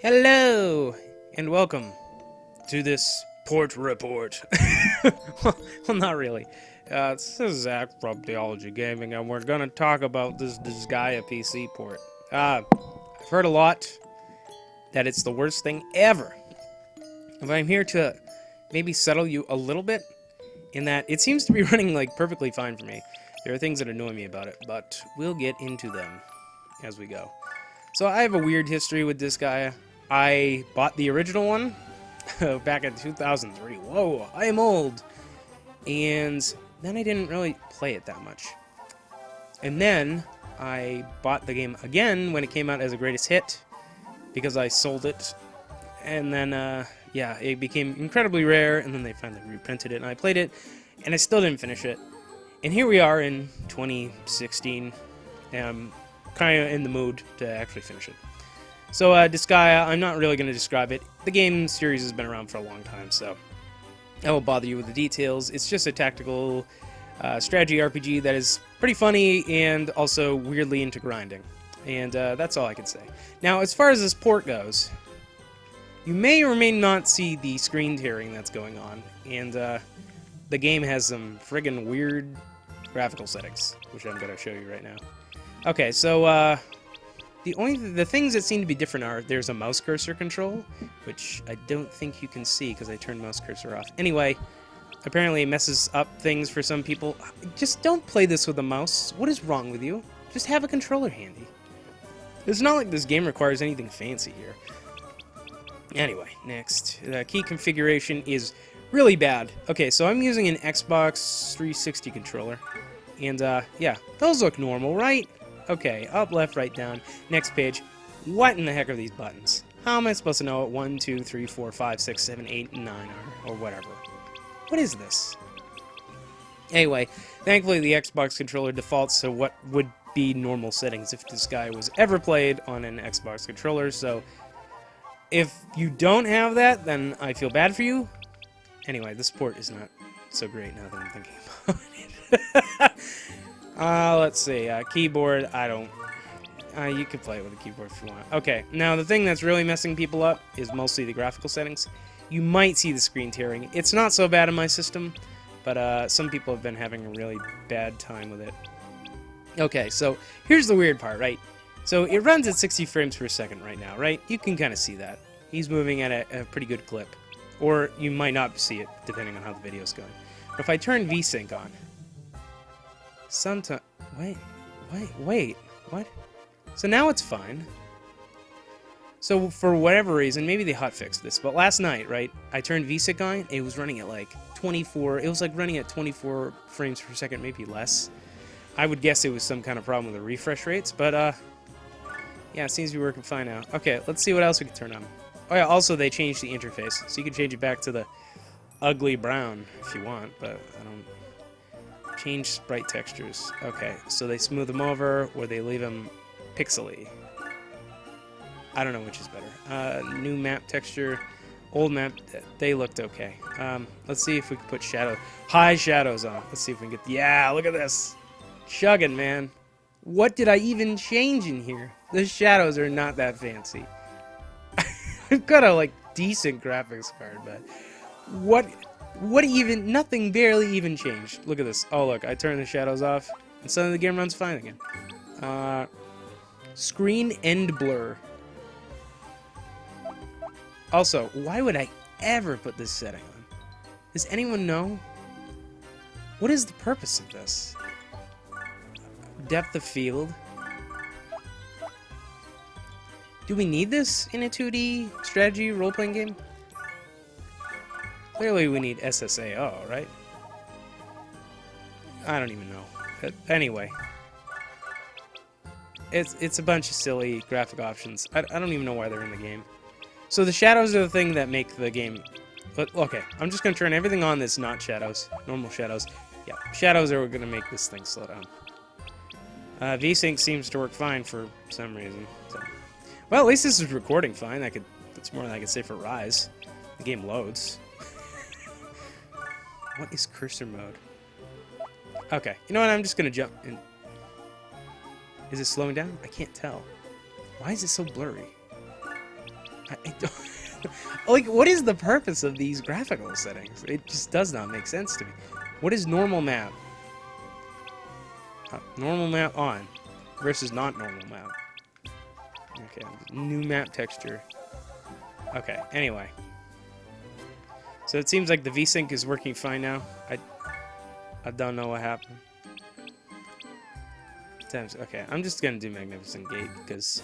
Hello, and welcome to this port report. well, not really. This is Zach from Theology Gaming, and we're gonna talk about this Disgaea PC port. I've heard a lot that it's the worst thing ever. But I'm here to maybe settle you a little bit in that it seems to be running like perfectly fine for me. There are things that annoy me about it, but we'll get into them as we go. So I have a weird history with Disgaea. I bought the original one back in 2003. Whoa, I am old. And then I didn't really play it that much. And then I bought the game again when it came out as a greatest hit because I sold it. And then, yeah, it became incredibly rare, and then they finally reprinted it, and I played it, and I still didn't finish it. And here we are in 2016, and I'm kind of in the mood to actually finish it. So, Disgaea, I'm not really going to describe it. The game series has been around for a long time, so I won't bother you with the details. It's just a tactical strategy RPG that is pretty funny and also weirdly into grinding. And that's all I can say. Now, as far as this port goes, you may or may not see the screen tearing that's going on, and the game has some friggin' weird graphical settings, which I'm going to show you right now. Okay, so the things that seem to be different are there's a mouse cursor control, which I don't think you can see because I turned mouse cursor off. Anyway, apparently it messes up things for some people. Just don't play this with a mouse. What is wrong with you? Just have a controller handy. It's not like this game requires anything fancy here. Anyway, next. The key configuration is really bad. Okay, so I'm using an Xbox 360 controller. And, yeah, those look normal, right? Okay, up, left, right, down. Next page. What in the heck are these buttons? How am I supposed to know what 1, 2, 3, 4, 5, 6, 7, 8, and 9 are? Or whatever. What is this? Anyway, thankfully the Xbox controller defaults to what would be normal settings if this guy was ever played on an Xbox controller, so if you don't have that, then I feel bad for you. Anyway, this port is not so great now that I'm thinking about it. Let's see. Keyboard, I don't... you could play it with a keyboard if you want. Okay, now the thing that's really messing people up is mostly the graphical settings. You might see the screen tearing. It's not so bad in my system, but some people have been having a really bad time with it. Okay, so here's the weird part, right? So it runs at 60 frames per second right now, right? You can kind of see that. He's moving at a pretty good clip. Or you might not see it, depending on how the video's going. But if I turn VSync on... Sometimes... Wait. What? So now it's fine. So for whatever reason, maybe they hotfixed this, but last night, right, I turned VSync on, it was running at like 24... It was like running at 24 frames per second, maybe less. I would guess it was some kind of problem with the refresh rates, but, yeah, it seems to be working fine now. Okay, let's see what else we can turn on. Oh yeah, also they changed the interface, so you can change it back to the ugly brown if you want, but I don't... Change sprite textures. Okay, so they smooth them over, or they leave them pixely. I don't know which is better. New map texture, old map, they looked okay. Let's see if we can put high shadows on. Let's see if we can get... Yeah, look at this! Chugging, man. What did I even change in here? The shadows are not that fancy. I've got a, like, decent graphics card, but... What even... Nothing barely even changed. Look at this. Oh, look, I turned the shadows off, and suddenly the game runs fine again. Screen end blur. Also, why would I ever put this setting on? Does anyone know? What is the purpose of this? Depth of field. Do we need this in a 2D strategy role-playing game? Clearly we need SSAO, right? I don't even know. But anyway. It's a bunch of silly graphic options. I don't even know why they're in the game. So the shadows are the thing that make the game... But, okay, I'm just going to turn everything on that's not shadows. Normal shadows. Yeah, shadows are going to make this thing slow down. VSync seems to work fine for some reason. So. Well, at least this is recording fine. That's more than I could say for Rise. The game loads. What is cursor mode? Okay, you know what? I'm just gonna jump in. Is it slowing down? I can't tell. Why is it so blurry? I don't... Like, what is the purpose of these graphical settings? It just does not make sense to me. What is normal map? Normal map on versus not normal map. Okay, new map texture. Okay, anyway. So it seems like the VSync is working fine now. I don't know what happened. Okay, I'm just gonna do Magnificent Gate because...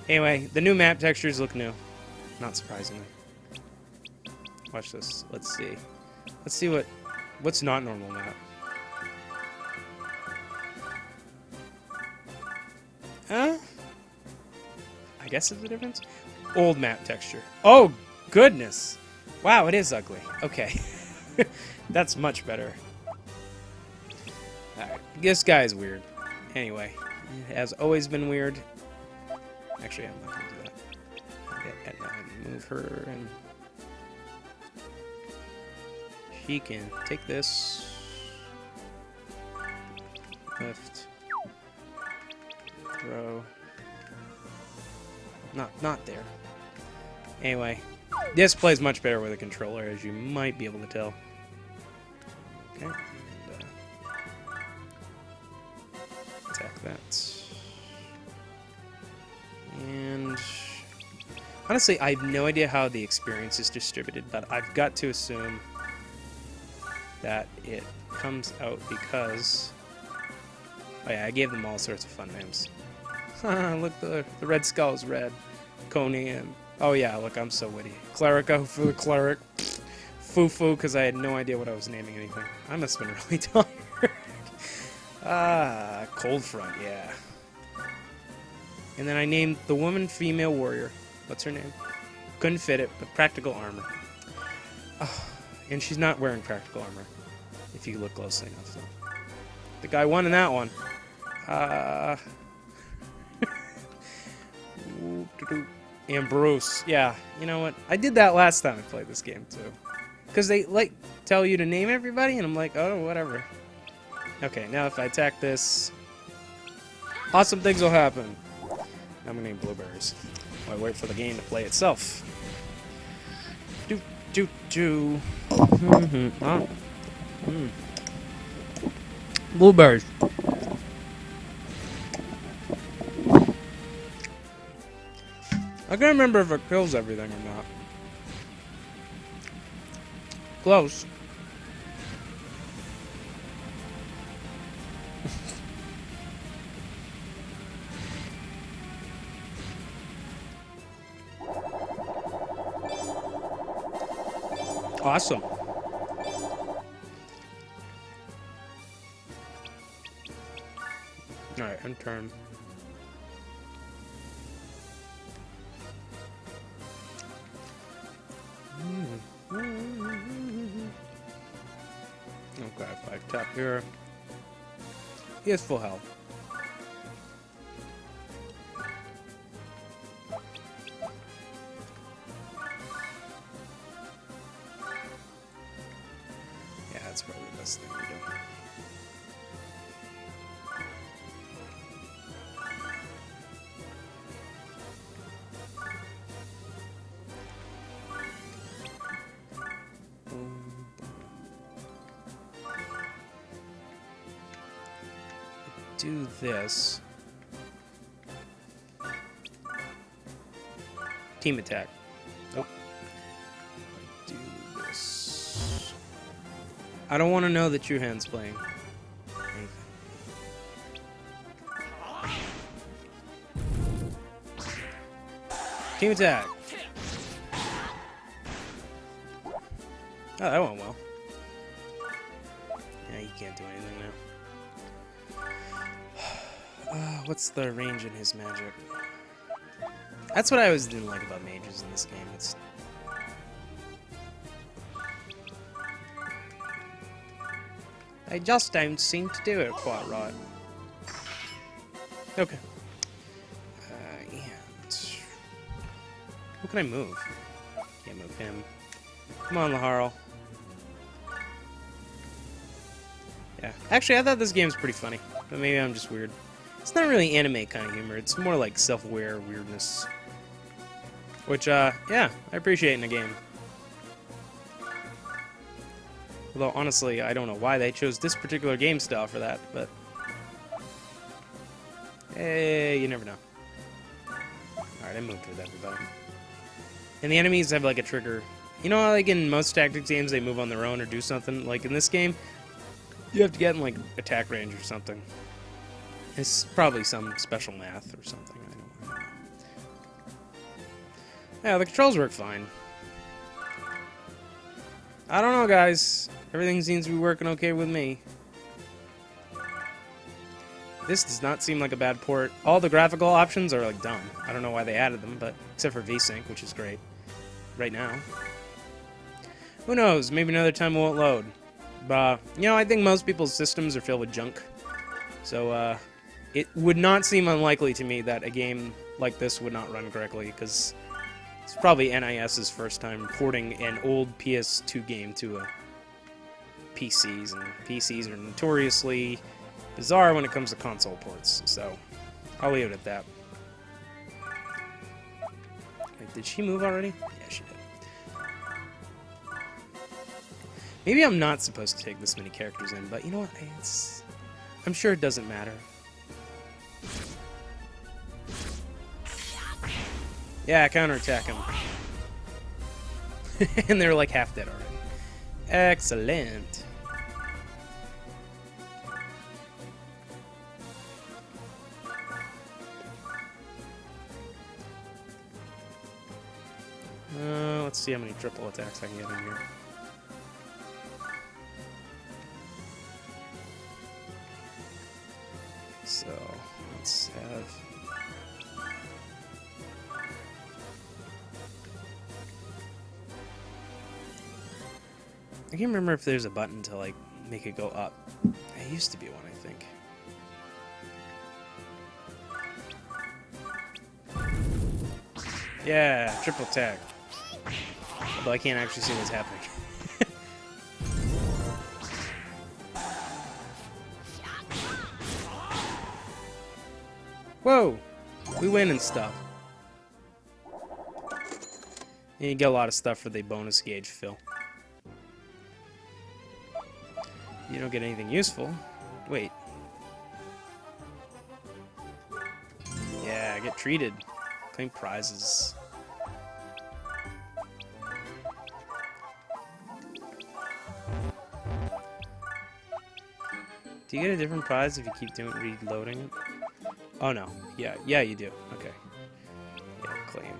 Anyway, the new map textures look new. Not surprisingly. Watch this. Let's see. Let's see what's not normal map. I guess it's the difference. Old map texture. Oh goodness! Wow, it is ugly. Okay, that's much better. Alright, this guy is weird. Anyway, it has always been weird. Actually, I'm not gonna do that. Move her, and she can take this. Lift. Throw. Not there. Anyway, this plays much better with a controller, as you might be able to tell. Okay. And, attack that. And honestly, I have no idea how the experience is distributed, but I've got to assume that it comes out because... Oh yeah, I gave them all sorts of fun names. Look, the red skull is red. Conan. Oh yeah, look, I'm so witty. Clerico for the cleric. Fufu, because I had no idea what I was naming anything. I must have been really tired. Cold Front, yeah. And then I named the woman female warrior. What's her name? Couldn't fit it, but practical armor. Oh, and she's not wearing practical armor, if you look closely enough, though. The guy won in that one. And Bruce. Yeah, you know what? I did that last time I played this game, too. Because they, like, tell you to name everybody, and I'm like, oh, whatever. Okay, now if I attack this, awesome things will happen. I'm gonna need blueberries. While I wait for the game to play itself. Blueberries. I can't remember if it kills everything or not. Close. Awesome. Alright, end turn. Okay, if I tap here, he has full health. Yeah, that's probably the best thing to do. Do this. Team attack. Nope. Do this. I don't want to know that your hand's playing anything. Team attack. Oh, that went well. Yeah, you can't do anything now. What's the range in his magic? That's what I always didn't like about mages in this game. It's... They just don't seem to do it quite right. Okay. And... Who can I move? Can't move him. Come on, Laharl. Yeah. Actually, I thought this game was pretty funny. But maybe I'm just weird. It's not really anime kind of humor. It's more like self-aware weirdness. Which, yeah, I appreciate in a game. Although, honestly, I don't know why they chose this particular game style for that, but... Hey, you never know. Alright, I moved with everybody. And the enemies have, like, a trigger. You know how, like, in most tactics games, they move on their own or do something? Like, in this game, you have to get in, like, attack range or something. It's probably some special math or something. I don't know. Yeah, the controls work fine. I don't know, guys. Everything seems to be working okay with me. This does not seem like a bad port. All the graphical options are, like, dumb. I don't know why they added them, but except for VSync, which is great. Right now. Who knows? Maybe another time it won't load. But, you know, I think most people's systems are filled with junk. So, it would not seem unlikely to me that a game like this would not run correctly, because it's probably NIS's first time porting an old PS2 game to PCs, and PCs are notoriously bizarre when it comes to console ports, so I'll leave it at that. Wait, did she move already? Yeah, she did. Maybe I'm not supposed to take this many characters in, but you know what? I'm sure it doesn't matter. Yeah, counterattack him. And they're like half dead already. Excellent. Let's see how many triple attacks I can get in here. So, let's have... I can't remember if there's a button to, like, make it go up. There used to be one, I think. Yeah, triple attack. Although I can't actually see what's happening. Whoa! We win and stuff. And you get a lot of stuff for the bonus gauge fill. You don't get anything useful. Wait. Yeah, I get treated. Claim prizes. Do you get a different prize if you keep reloading it? Oh no. Yeah, you do. Okay. Yeah, claim.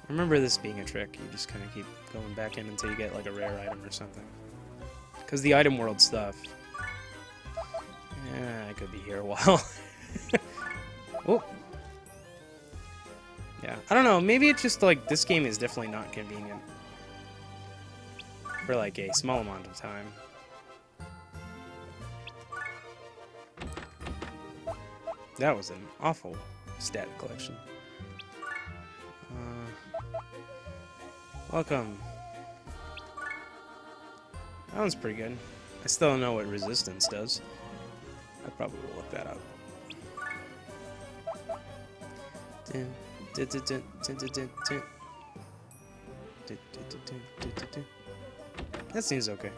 I remember this being a trick. You just kind of keep going back in until you get like a rare item or something. Because the item world stuff. Yeah, I could be here a while. Oh. Yeah, I don't know. Maybe it's just like this game is definitely not convenient. For like a small amount of time. That was an awful stat collection. Welcome. That one's pretty good. I still don't know what resistance does. I probably will look that up. That seems okay.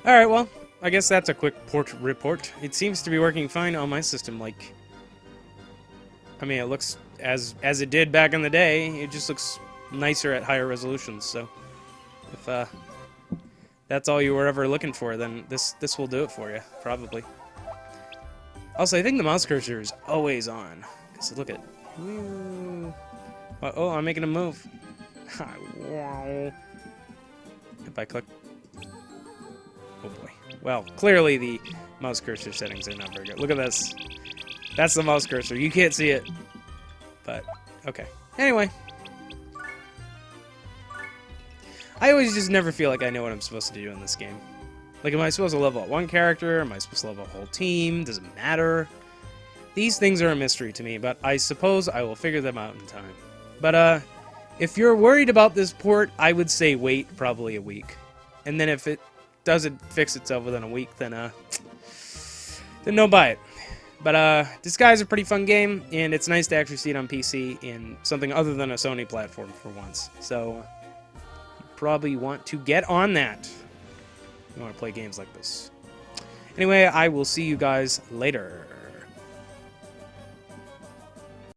Alright, well, I guess that's a quick port report. It seems to be working fine on my system, like... I mean, it looks as it did back in the day. It just looks nicer at higher resolutions, so... If, that's all you were ever looking for, then this will do it for you, probably. Also, I think the mouse cursor is always on. Because look at... Oh, I'm making a move. If I click... Oh boy. Well, clearly the mouse cursor settings are not very good. Look at this. That's the mouse cursor. You can't see it. But, okay. Anyway. I always just never feel like I know what I'm supposed to do in this game. Like, am I supposed to level up one character? Am I supposed to level a whole team? Does it matter? These things are a mystery to me, but I suppose I will figure them out in time. But, if you're worried about this port, I would say wait probably a week. And then if it doesn't fix itself within a week, then don't buy it. But Disgaea is a pretty fun game, and it's nice to actually see it on PC in something other than a Sony platform for once. So you probably want to get on that. You want to play games like this. Anyway, I will see you guys later.